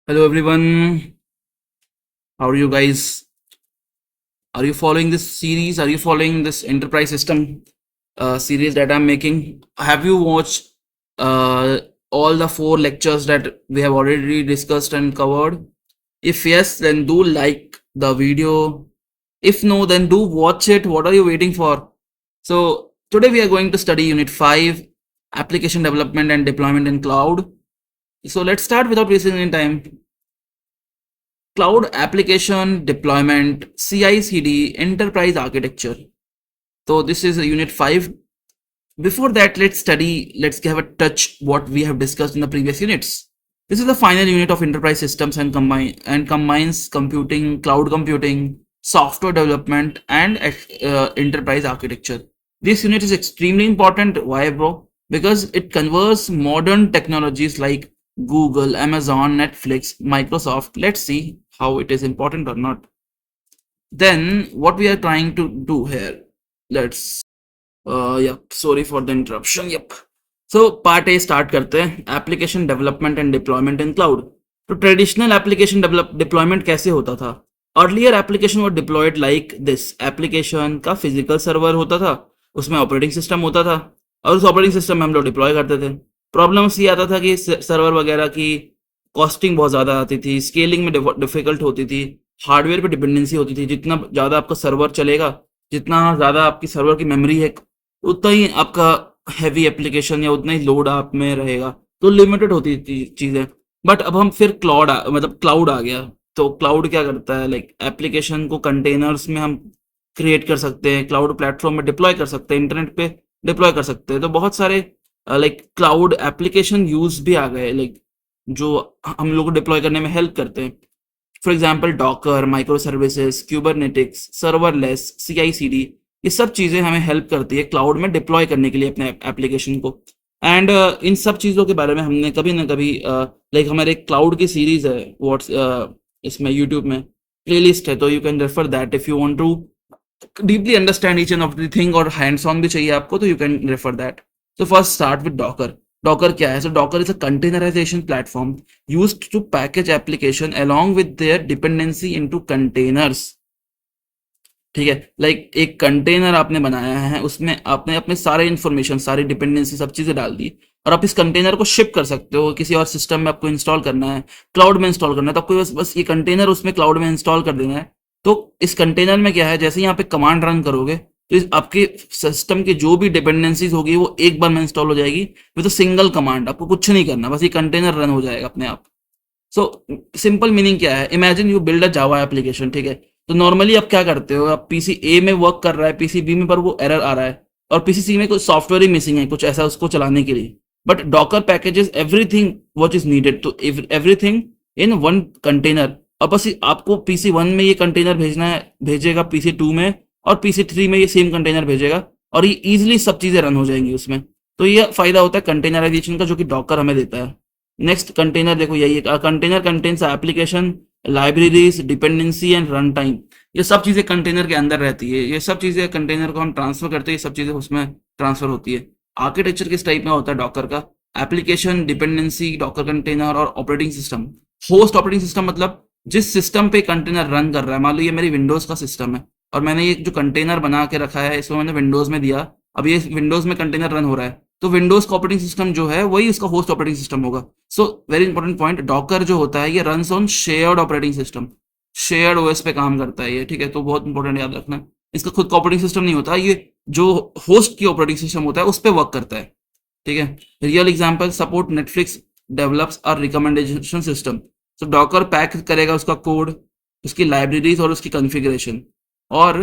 Hello everyone, how are you guys? Are you following this series? Are you following this enterprise system series that I'm making? Have you watched uh, all the 4 lectures that we have already discussed and covered? If yes, then do like the video. If no, then do watch it. What are you waiting for? So today we are going to study Unit 5, Application Development and Deployment in Cloud. So let's start without wasting any time. Cloud application deployment, CI/CD, enterprise architecture. So this is unit 5. Before that, let's have a touch what we have discussed in the previous units. This is the final unit of enterprise systems and combines computing, cloud computing, software development, and enterprise architecture. This unit is extremely important. Why, bro? Because it converts modern technologies like Google, Amazon, Netflix, Microsoft. Let's see how it is important or not. Then what we are trying to do here. Let's yep, sorry for the interruption. Yep. So part A start करते हैं, application development and deployment in cloud. तो traditional application deployment कैसे होता था? Earlier application were deployed like this. Application का physical server होता था, उसमें ऑपरेटिंग सिस्टम होता था, और उस ऑपरेटिंग सिस्टम में हम लोग डिप्लॉय करते थे. प्रॉब्लम्स ये आता था कि सर्वर वगैरह की कॉस्टिंग बहुत ज़्यादा आती थी, स्केलिंग में डिफिकल्ट होती थी, हार्डवेयर पे डिपेंडेंसी होती थी. जितना ज़्यादा आपका सर्वर चलेगा, जितना ज़्यादा आपकी सर्वर की मेमोरी है, उतना ही आपका हैवी एप्लीकेशन या उतना ही लोड आप में रहेगा. तो लिमिटेड होती थी चीज़ें. बट अब हम फिर क्लाउड आ गया. तो क्लाउड क्या करता है, लाइक एप्लीकेशन को कंटेनर्स में हम क्रिएट कर सकते हैं, क्लाउड प्लेटफॉर्म में डिप्लॉय कर सकते हैं, इंटरनेट पे डिप्लॉय कर सकते हैं. तो बहुत सारे लाइक क्लाउड एप्लीकेशन यूज भी आ गए, लाइक जो हम लोग को डिप्लॉय करने में हेल्प करते हैं. For example Docker, micro services, Kubernetes, serverless, CI/CD, ये सब चीज़ें हमें हेल्प करती है क्लाउड में डिप्लॉय करने के लिए अपने एप्लीकेशन को. एंड इन सब चीज़ों के बारे में हमने कभी ना कभी लाइक हमारे क्लाउड की सीरीज है इसमें यूट्यूब में प्लेलिस्ट है, तो you can refer that if you want to deeply understand each and every thing, और हैंड्स ऑन भी चाहिए आपको, तो you can refer that. So first start with Docker. Docker क्या है? So Docker is a containerization platform used to package application along with their dependency into containers. ठीक है, like एक कंटेनर आपने बनाया है, उसमें आपने अपने सारे इन्फॉर्मेशन, सारी डिपेंडेंसी, सब चीजें डाल दी, और आप इस कंटेनर को शिप कर सकते हो किसी और सिस्टम में. आपको इंस्टॉल करना है, क्लाउड में इंस्टॉल करना है, तो आपको बस ये कंटेनर उसमें क्लाउड में इंस्टॉल कर देना है. तो इस कंटेनर में क्या है, जैसे यहाँ पे कमांड रन करोगे तो आपके सिस्टम की जो भी डिपेंडेंसीज होगी वो एक बार में इंस्टॉल हो जाएगी विद अ सिंगल कमांड. आपको कुछ नहीं करना, बस ये कंटेनर रन हो जाएगा अपने आप. सो सिंपल मीनिंग क्या है, imagine you build a Java application. ठीक है, तो नॉर्मली आप क्या करते हो, आप पीसी ए में वर्क कर रहा है, पीसी बी में पर वो एरर आ रहा है, और पीसी सी में कुछ सॉफ्टवेयर ही मिसिंग है, कुछ ऐसा उसको चलाने के लिए. But Docker packages everything what is needed, तो एवरीथिंग इन वन कंटेनर. और बस आपको पीसी 1 में ये कंटेनर भेजना है, भेजेगा पीसी 2 में, और पीसी 3 में ये सेम कंटेनर भेजेगा, और ये इजीली सब चीजें रन हो जाएंगी उसमें. तो ये फायदा होता है कंटेनराइजेशन का, जो कि डॉकर हमें देता है. नेक्स्ट कंटेनर देखो, यही container contains application, libraries, dependency and run time. ये सब चीजें कंटेनर के अंदर रहती है. ये सब चीजें कंटेनर को हम ट्रांसफर करते हैं, ये सब चीजें उसमें ट्रांसफर होती है. आर्किटेक्चर किस टाइप में होता है डॉकर का? एप्लीकेशन, डिपेंडेंसी, डॉकर कंटेनर और operating system. Host operating system मतलब जिस सिस्टम पे कंटेनर रन कर रहा है. मान लो ये मेरी विंडोज का सिस्टम है, और मैंने ये जो कंटेनर बना के रखा है इसको मैंने विंडोज में दिया. अब ये विंडोज में कंटेनर रन हो रहा है, तो विंडोज का ऑपरेटिंग सिस्टम जो है वही इसका होस्ट ऑपरेटिंग सिस्टम होगा. So very important point, Docker जो होता है ये runs on shared operating system, shared OS पे काम करता है ये. ठीक है, तो बहुत इंपॉर्टेंट याद रखना, इसका खुद का ऑपरेटिंग सिस्टम नहीं होता, ये जो होस्ट की ऑपरेटिंग सिस्टम होता है उस पर वर्क करता है. ठीक है, real example, support Netflix develops और रिकमेंडेशन सिस्टम. तो डॉकर पैक करेगा उसका कोड, उसकी लाइब्रेरीज और उसकी कॉन्फ़िगरेशन, और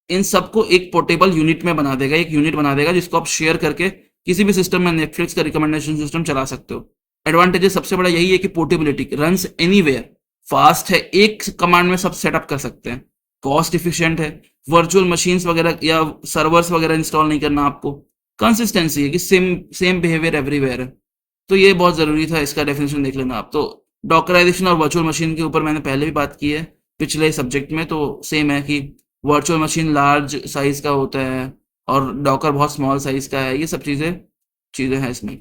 इन सबको एक पोर्टेबल यूनिट में बना देगा, एक यूनिट बना देगा जिसको आप शेयर करके किसी भी सिस्टम में नेटफ्लिक्स का रिकमेंडेशन सिस्टम चला सकते हो. एडवांटेजेस सबसे बड़ा यही है कि पोर्टेबिलिटी, रन्स एनीवेयर, फास्ट है, एक कमांड में सब सेटअप कर सकते हैं, कॉस्ट इफिशिएंट है, वर्चुअल मशीन्स वगैरह या सर्वर्स वगैरह इंस्टॉल नहीं करना आपको, कंसिस्टेंसी है कि सेम बिहेवियर एवरीवेयर है. तो ये बहुत जरूरी था, इसका डेफिनेशन देख लेना आप. तो डॉकराइजेशन और वर्चुअल मशीन के ऊपर मैंने पहले भी बात की है पिछले सब्जेक्ट में. तो सेम है कि वर्चुअल मशीन लार्ज साइज का होता है और डॉकर बहुत स्मॉल साइज का है. ये सब चीजें हैं इसमें.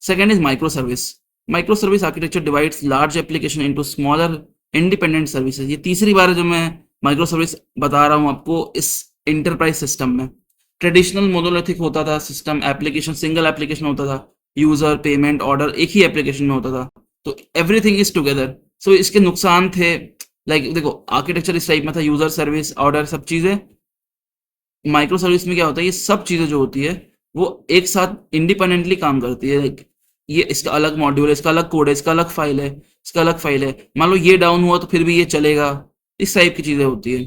Second is micro service. Micro service architecture divides large application into smaller independent services. ये तीसरी बार है जो मैं माइक्रो सर्विस बता रहा हूँ आपको इस इंटरप्राइज सिस्टम में। ट्रेडिशनल मोनोलिथिक होता था सिस्टम, एप्लीकेशन सिंगल एप्लीकेशन होता था, यूजर पेमेंट ऑर्डर एक ही एप्लीकेशन में होता था, तो एवरीथिंग इज टुगेदर। सो इसके नुकसान थे, लाइक देखो आर्किटेक्चर इस टाइप में था, यूजर सर्विस ऑर्डर सब चीजें। माइक्रो सर्विस में क्या होता है, ये सब चीजें जो होती है वो एक साथ इंडिपेंडेंटली काम करती है। लाइक ये इसका अलग मॉड्यूल है, इसका अलग कोड है, इसका अलग फाइल है, इसका अलग फाइल है, मान लो ये डाउन हुआ तो फिर भी ये चलेगा, इस टाइप की चीजें होती है।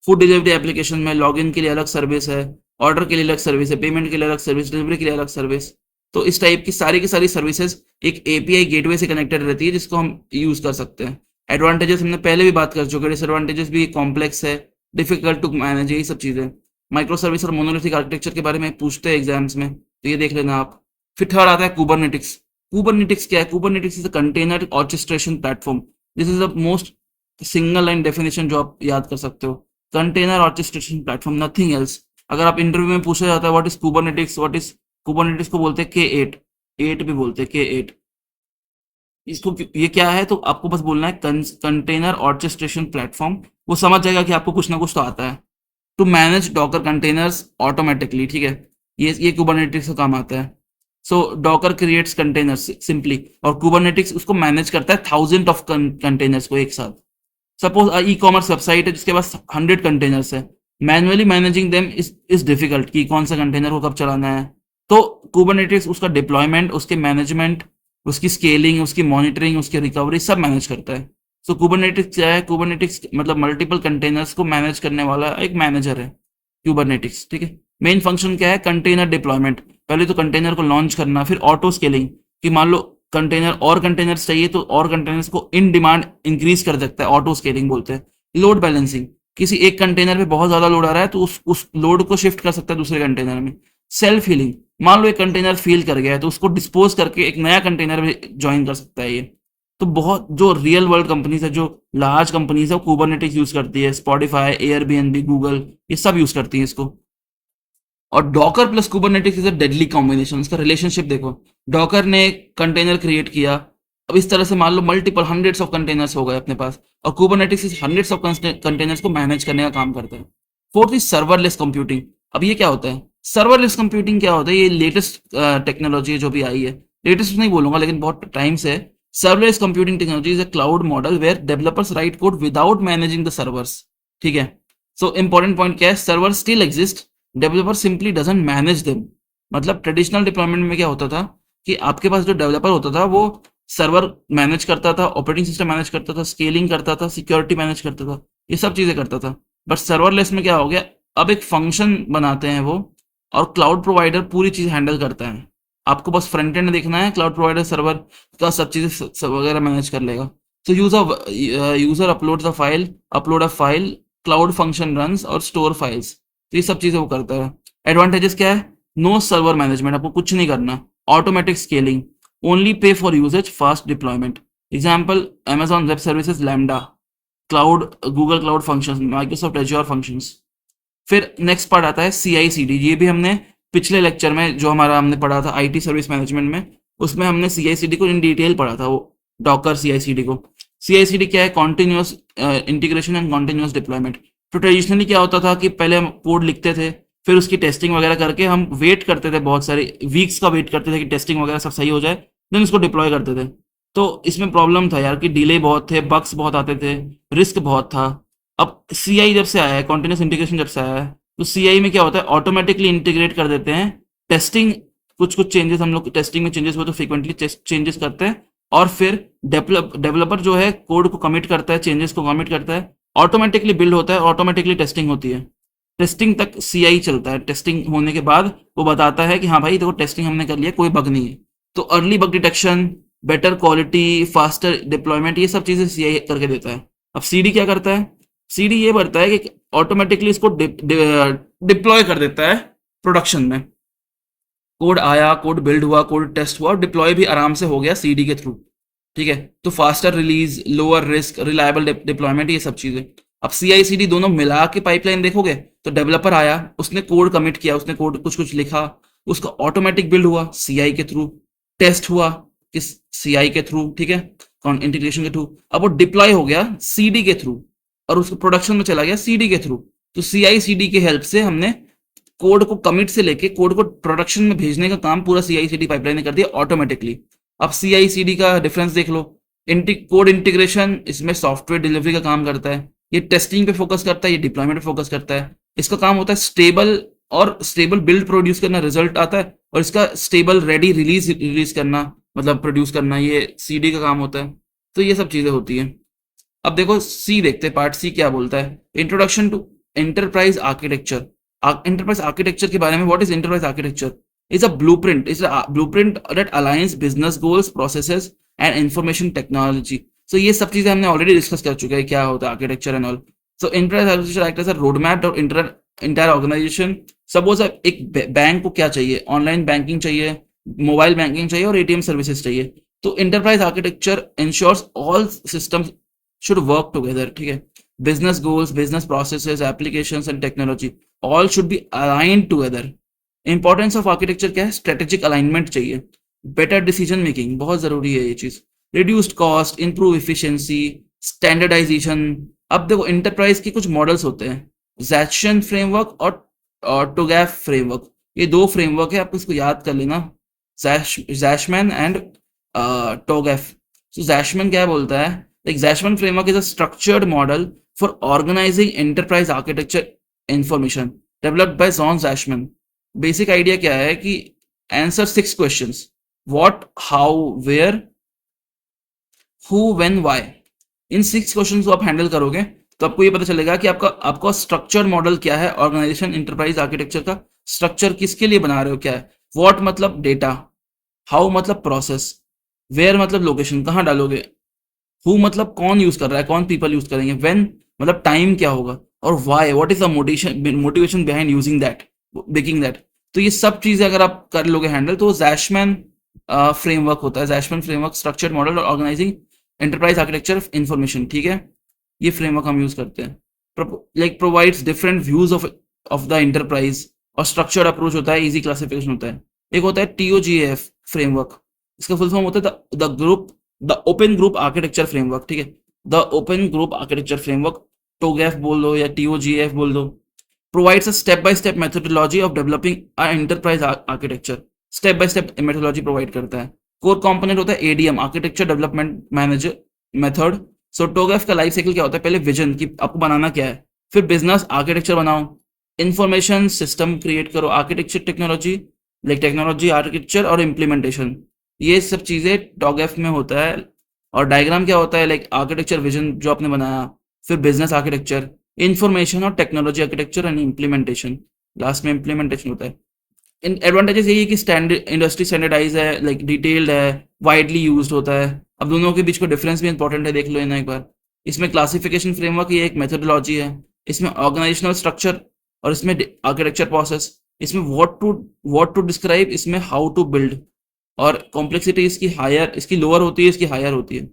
फूड डिलीवरी एप्लीकेशन में लॉगिन के लिए अलग सर्विस है, ऑर्डर के लिए अलग सर्विस है, पेमेंट के लिए अलग सर्विस, डिलीवरी के लिए अलग सर्विस। तो इस टाइप की सारी सर्विसेज एक एपीआई गेटवे से कनेक्टेड रहती है जिसको हम यूज कर सकते हैं। एडवांटेजेस हमने पहले भी बात कर चुके हैं, डिसएडवांटेजेस भी कॉम्प्लेक्स है, डिफिकल्ट टू मैनेज, यही सब चीजें। माइक्रो सर्विस और मोनोलिथिक आर्किटेक्चर के बारे में पूछते हैं एग्जाम्स में, तो ये देख लेना आप। फिर थर्ड आता है कुबरनेटिक्स। कुबरनेटिक्स क्या है? Kubernetes is a container orchestration platform. This is the most single line definition जो आप याद कर सकते हो। Container orchestration platform, nothing else. अगर आप इंटरव्यू में पूछा जाता है what is Kubernetes, what is Kubernetes, को बोलते हैं K8, 8 भी बोलते हैं K8। इसको ये क्या है तो आपको बस बोलना है कंटेनर ऑर्केस्ट्रेशन प्लेटफॉर्म, वो समझ जाएगा कि आपको कुछ ना कुछ तो आता है। To manage Docker containers automatically, ठीक है, ये कुबरनेटिक्स का काम आता है। So Docker creates containers simply, और कुबरनेटिक्स उसको मैनेज करता है थाउजेंड ऑफ कंटेनर्स को एक साथ। सपोज ई कॉमर्स वेबसाइट है जिसके पास 100 कंटेनर्स है, manually managing them is difficult कि कौन सा कंटेनर को कब चलाना है। तो कुबरनेटिक्स उसका डिप्लॉयमेंट, उसके मैनेजमेंट, उसकी स्केलिंग, उसकी मॉनिटरिंग, उसकी रिकवरी सब मैनेज करता है। सो कुबरनेटिक्स क्या है? कुबरनेटिक्स मतलब मल्टीपल कंटेनर्स को मैनेज करने वाला एक मैनेजर है कुबरनेटिक्स, ठीक है। मेन फंक्शन क्या है? कंटेनर डिप्लॉयमेंट, पहले तो कंटेनर को लॉन्च करना, फिर ऑटो स्केलिंग कि मान लो कंटेनर और कंटेनर्स चाहिए तो और कंटेनर्स को इन डिमांड इंक्रीज कर सकता है, ऑटो स्केलिंग बोलते हैं। लोड बैलेंसिंग, किसी एक कंटेनर पे बहुत ज्यादा लोड आ रहा है तो उस लोड को शिफ्ट कर सकता है दूसरे कंटेनर में। सेल्फ हीलिंग, मान लो एक कंटेनर फेल कर गया है तो उसको डिस्पोज करके एक नया कंटेनर में ज्वाइन कर सकता है ये। तो बहुत जो रियल वर्ल्ड कंपनीज है, जो लार्ज कंपनीज है, वो कुबरनेटिक्स यूज करती है। स्पॉटिफाई, एयरबीएनबी, गूगल, ये सब यूज करती है इसको। और Docker plus Kubernetes is a deadly combination. इसका रिलेशनशिप देखो, डॉकर ने कंटेनर क्रिएट किया, अब इस तरह से मान लो मल्टीपल हंड्रेड्स ऑफ कंटेनर्स हो गए अपने पास, और कुबरनेटिक्स इस हंड्रेड्स ऑफ कंटेनर्स को मैनेज करने का काम करता है। Fourth is serverless computing. अब ये क्या होता है? सर्वरलेस कंप्यूटिंग क्या होता है? ये लेटेस्ट टेक्नोलॉजी जो भी आई है, लेटेस्ट नहीं बोलूंगा लेकिन बहुत टाइम से। Serverless computing technology is a cloud model where developers write code without managing the servers, ठीक है। सो इंपॉर्टेंट पॉइंट क्या है? Server still exist, developer simply doesn't manage them. मतलब ट्रेडिशनल डिप्लॉयमेंट में क्या होता था कि आपके पास जो डेवलपर होता था वो सर्वर मैनेज करता था, ऑपरेटिंग सिस्टम मैनेज करता था, स्केलिंग करता था, सिक्योरिटी मैनेज करता था, ये सब चीजें करता था। बट सर्वरलेस में क्या हो गया, अब एक फंक्शन बनाते हैं वो, और क्लाउड प्रोवाइडर पूरी चीज हैंडल करता है। आपको बस फ्रंट एंड देखना है, क्लाउड प्रोवाइडर सर्वर का सब चीजें वगैरह मैनेज कर लेगा। तो user upload a file, cloud function runs और स्टोर फाइल्स, तो ये सब चीजें वो करता है। एडवांटेजेस क्या है? नो सर्वर मैनेजमेंट, आपको कुछ नहीं करना, automatic scaling, only pay for usage, fast deployment. Example Amazon web services, Lambda, cloud, Google cloud functions, Microsoft Azure functions. फिर नेक्स्ट पार्ट आता है CI/CD। ये भी हमने पिछले लेक्चर में जो हमारा हमने पढ़ा था IT सर्विस मैनेजमेंट में, उसमें हमने CI/CD को इन डिटेल पढ़ा था, वो डॉकर CI/CD को। CI/CD क्या है? Continuous integration and continuous deployment. तो ट्रेडिशनली क्या होता था कि पहले हम कोड लिखते थे, फिर उसकी टेस्टिंग वगैरह करके हम वेट करते थे, बहुत सारे वीक्स का वेट करते थे कि टेस्टिंग वगैरह सब सही हो जाए, देन उसको डिप्लॉय करते थे। तो इसमें प्रॉब्लम था यार कि डिले बहुत थे, बग्स बहुत आते थे, रिस्क बहुत था। अब CI जब से आया है, कॉन्टिन्यूस इंटीग्रेशन जब से आया है, तो CI में क्या होता है? ऑटोमेटिकली इंटीग्रेट कर देते हैं टेस्टिंग, कुछ चेंजेस हम लोग टेस्टिंग में चेंजेस हुए तो फ्रीक्वेंटली चेंजेस करते हैं, और फिर डेवलपर जो है कोड को कमिट करता है, चेंजेस को कमिट करता है, ऑटोमेटिकली बिल्ड होता है, ऑटोमेटिकली टेस्टिंग होती है। टेस्टिंग तक CI चलता है, टेस्टिंग होने के बाद वो बताता है कि हाँ भाई देखो टेस्टिंग हमने कर लिया, कोई बग नहीं है। तो early bug detection, better quality, faster deployment, ये सब चीजें CI करके देता है। अब CD क्या करता है? CD ये करता है कि ऑटोमेटिकली इसको डिप्लॉय कर देता है प्रोडक्शन में। कोड आया, कोड बिल्ड हुआ, कोड टेस्ट हुआ, डिप्लॉय भी आराम से हो गया CD के थ्रू, ठीक है। तो faster release, lower risk, reliable deployment, ये सब चीजें। अब CI/CD दोनों मिला के पाइपलाइन देखोगे तो डेवलपर आया, उसने कोड कमिट किया, उसने कोड कुछ लिखा, उसका ऑटोमेटिक बिल्ड हुआ CI के थ्रू, टेस्ट हुआ, किस CI के थ्रू, ठीक है, इंटीग्रेशन के थ्रू। अब वो डिप्लॉय हो गया CD के थ्रू और उसको प्रोडक्शन में चला गया CD के थ्रू। तो CI/CD की हेल्प से हमने कोड को कमिट से लेके कोड को प्रोडक्शन में भेजने का काम पूरा CI/CD पाइपलाइन ने कर दिया ऑटोमेटिकली। अब CI/CD का डिफरेंस देख लो। कोड इंटीग्रेशन इसमें सॉफ्टवेयर डिलीवरी का काम करता है, ये टेस्टिंग पे फोकस करता है, ये डिप्लॉयमेंट पे फोकस करता है। इसका काम होता है स्टेबल बिल्ड प्रोड्यूस करना, रिजल्ट आता है, और इसका स्टेबल रेडी रिलीज करना, मतलब प्रोड्यूस करना, ये CD का काम होता है। तो ये सब चीजें होती हैं। अब देखो सी देखते हैं, पार्ट C क्या बोलता है। Introduction to enterprise architecture. Enterprise architecture के बारे में, what is enterprise architecture? Is a blueprint that aligns business goals, processes and information technology. So ये सब चीजें हमने ऑलरेडी डिस्कस कर चुके हैं, क्या होता है architecture and all. So enterprise architecture act as a road map और इंटायर ऑर्गेनाइजेशन। सपोज एक बैंक को क्या चाहिए, ऑनलाइन बैंकिंग चाहिए, मोबाइल बैंकिंग चाहिए और ATM सर्विसेज चाहिए। तो enterprise architecture ensures all systems should work together, ठीक है। business goals, business processes, applications and technology all should be aligned together. Importance of architecture क्या है? strategic alignment चाहिए, better decision making बहुत जरूरी है ये चीज, reduced cost, improve efficiency, standardization। अब देखो इंटरप्राइज के कुछ मॉडल्स होते हैं, Zaxian फ्रेमवर्क और TOGAF फ्रेमवर्क। ये दो फ्रेमवर्क है, आप इसको याद कर लेना, Zashman and TOGAF। So Zashman क्या बोलता है? Like Zashman framework is a structured model for organizing enterprise architecture information developed by John Zashman. Basic idea क्या है कि answer 6 questions: what, how, where, who, when, why। In 6 questions को आप handle करोगे तो आपको ये पता चलेगा कि आपका स्ट्रक्चर मॉडल क्या है, ऑर्गेनाइजेशन एंटरप्राइज आर्किटेक्चर का स्ट्रक्चर किसके लिए बना रहे हो, क्या है। व्हाट मतलब डेटा, हाउ मतलब प्रोसेस, वेयर मतलब लोकेशन कहाँ डालोगे, हु मतलब कौन यूज कर रहा है, कौन पीपल यूज करेंगे, व्हेन मतलब टाइम क्या होगा, और why what is the motivation behind using that, making that. तो ये सब चीजें अगर आप कर लोगे हैंडल तो Zashman फ्रेमवर्क होता है। Zashman फ्रेमवर्क स्ट्रक्चर्ड मॉडल और organising enterprise architecture of information, ठीक है। ये फ्रेमवर्क हम यूज करते हैं, like provides different views of the enterprise, और स्ट्रक्चर्ड अप्रोच होता है, इजी क्लासिफिकेशन होता है। एक होता है TOGAF फ्रेमवर्क, इसका फुल फॉर्म होता है the open group architecture framework, ठीक है। The open group architecture framework, TOGAF बोल दो या TOGAF बोल दो, provides a step-by-step methodology of developing a enterprise architecture। Step by step methodology provide करता है। कोर कंपोनेंट होता है ADM, architecture development manager method. So TOGAF का लाइफ साइकिल क्या होता है? पहले विजन कि आपको बनाना क्या है, फिर बिजनेस आर्किटेक्चर बनाओ, इंफॉर्मेशन सिस्टम क्रिएट करो, architecture technology, like technology architecture और इम्प्लीमेंटेशन, ये सब चीजें TOGAF में होता है। और डायग्राम क्या होता है? लाइक आर्किटेक्चर विजन जो आपने बनाया, फिर बिजनेस आर्किटेक्चर, इंफॉर्मेशन और technology architecture and implementation, last में इम्प्लीमेंटेशन होता है। इन एडवांटेजेस यही है कि स्टैंडर्ड इंडस्ट्री स्टैंडर्डाइज है, लाइक डिटेल्ड है, वाइडली यूज्ड होता है। अब दोनों के बीच को डिफरेंस भी इंपॉर्टेंट है, देख लो ना एक बार। इसमें क्लासिफिकेशन फ्रेमवर्क ये एक मेथोडोलॉजी है, इसमें ऑर्गेनाइजेशनल स्ट्रक्चर, और इसमें आर्किटेक्चर प्रोसेस, इसमें व्हाट टू डिस्क्राइब, इसमें हाउ टू बिल्ड। और कॉम्प्लेक्सिटी इसकी हायर, इसकी लोअर होती है, इसकी हायर होती है।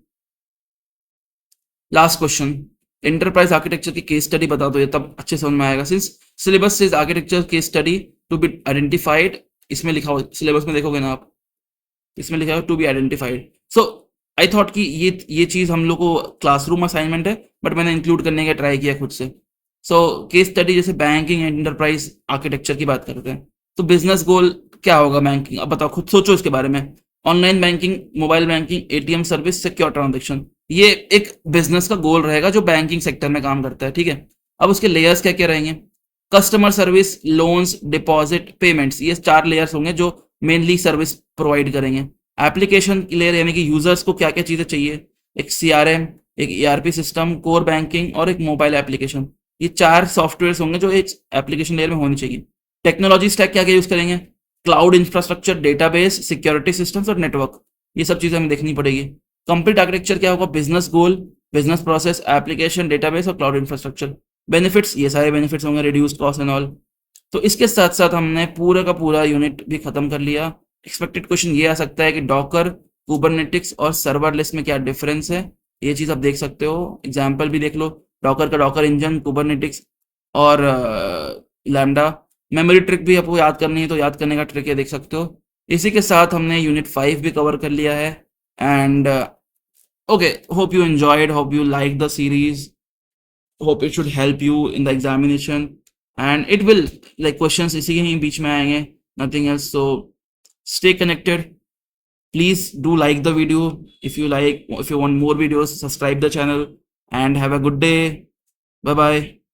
लास्ट क्वेश्चन, एंटरप्राइज आर्किटेक्चर की केस स्टडी बता दो, ये तब अच्छे समझ में आएगा। सिंस सिलेबस से architecture case study to be identified, इसमें लिखा हुआ, सिलेबस में देखोगे ना आप, इसमें लिखा हुआ to be identified. So I thought कि ये चीज हम लोग को क्लासरूम असाइनमेंट है, बट मैंने इंक्लूड करने का ट्राई किया खुद से। सो केस स्टडी जैसे बैंकिंग एंटरप्राइज आर्किटेक्चर की बात करते हैं, तो बिजनेस गोल क्या होगा बैंकिंग, अब बताओ, खुद सोचो इसके बारे में। Online banking, mobile banking, ATM service, secure transaction, ये एक बिजनेस का गोल रहेगा जो बैंकिंग सेक्टर में काम करता है, ठीक है। अब उसके लेयर्स क्या क्या रहेंगे? Customer service, loans, deposit, payments, ये 4 लेयर्स होंगे जो मेनली सर्विस प्रोवाइड करेंगे। एप्लीकेशन लेयर यानी कि यूजर्स को क्या क्या चीजें चाहिए, एक CRM, एक ERP सिस्टम, कोर बैंकिंग और एक मोबाइल एप्लीकेशन, ये 4 सॉफ्टवेयर होंगे जो एक एप्लीकेशन लेयर में होनी चाहिए। टेक्नोलॉजी स्टैक क्या क्या यूज करेंगे? Cloud infrastructure, database, security systems और नेटवर्क, ये सब चीजें हमें देखनी पड़ेगी। कंप्लीट आर्किटेक्चर क्या होगा? बिजनेस गोल, बिजनेस प्रोसेस, एप्लीकेशन, डेटाबेस और क्लाउड इंफ्रास्ट्रक्चर। बेनिफिट्स, ये सारे बेनिफिट्स होंगे, रिड्यूस कॉस्ट एंड ऑल। तो इसके साथ साथ हमने पूरा का पूरा यूनिट भी खत्म कर लिया। एक्सपेक्टेड क्वेश्चन ये आ सकता है कि डॉकर, कुबरनेटिक्स और सर्वरलेस में क्या डिफरेंस है, ये चीज आप देख सकते हो। एग्जाम्पल भी देख लो, डॉकर का डॉकर इंजन, कुबरनेटिक्स और लैम्डा। मेमोरी ट्रिक भी आपको याद करनी है तो याद करने का ट्रिक है, देख सकते हो। इसी के साथ हमने यूनिट 5 भी कवर कर लिया है। And okay, hope you enjoyed, hope you liked the series, hope it should help you in the examination, and it will, like questions इसी के ही बीच में आएंगे, nothing else. So stay connected. Please do like the video. If you want more videos, subscribe the channel, and have a good day. Bye bye.